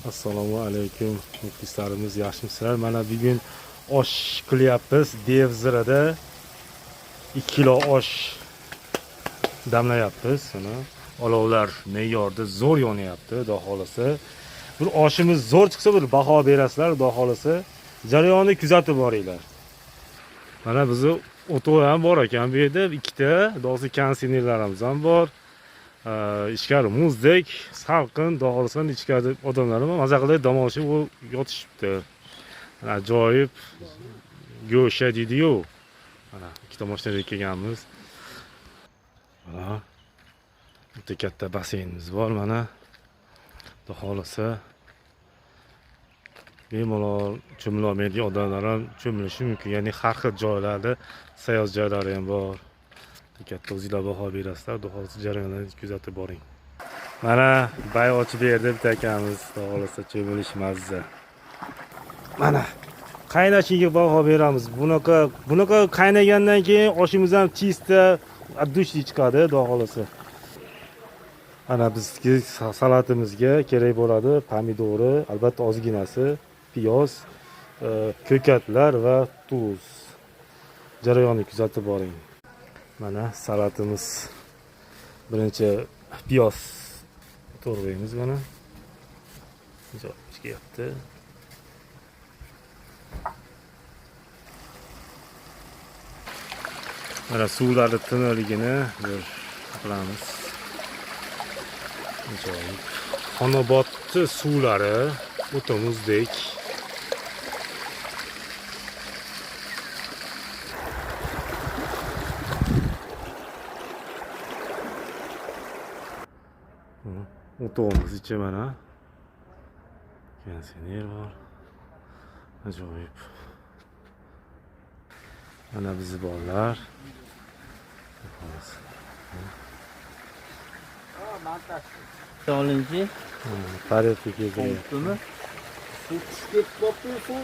Assalomu alaykum muxlislarimiz, yaxshimisizlar? Mana bugun osh qilyapmiz. Devzirada 2 kilo osh damlayapmiz. Mana olovlar me'yorda zo'r yonyapti, xudo xolasa. Bir oshimiz zo'r chiqsa bir baho berasizlar, xudo xolasa. Jarayonni kuzatib boringlar. Mana bizni o'toq ham bor ekan bu yerda, ikkita dozi konsinerlarimiz ham bor. Ichkari muzdek, salqin, xohlasan ichkarida odamlar ham maza qilib dam olishib yotishibdi. Ajoyib go'sha deydi-yu. Mana ikkita mashinaga kelganmiz. Mana bitta katta basseynimiz bor mana. Xudo xolasa bemalol cho'milolmaydigan odamlar ham cho'milishi mumkin. Ya'ni har xil joylarda sayoz joylari ham bor. Katta o'zinglar baho berasizlar, xudo xolasa jarayonlarni kuzatib boring. Mana bay ochib berdi bitta akamiz, xudo xolasa cho'milish mazza. Mana qaynashiga baho beramiz. Bunaqa qaynagandan keyin oshimiz ham chista, addushli chiqadi, xudo xolasa. Mana bizga salatimizga kerak bo'ladi pomidori, albatta ozginasi, piyoz, ko'katlar va tuz. Jarayonni kuzatib boring. Mana salatimiz. Birinchi piyoz to'g'raymiz mana. Chiqyapti. Mana suvlarni tiniqligini qilamiz. Ajoyib. Xonobodni suvlari o'ta muzdek. O'tog'imiz ichi mana. Konsener bor. Ajoyib. Mana bizni bolalar. Olinchi. Pariyatga kelgan. Suv tushib ketib qoldi, suv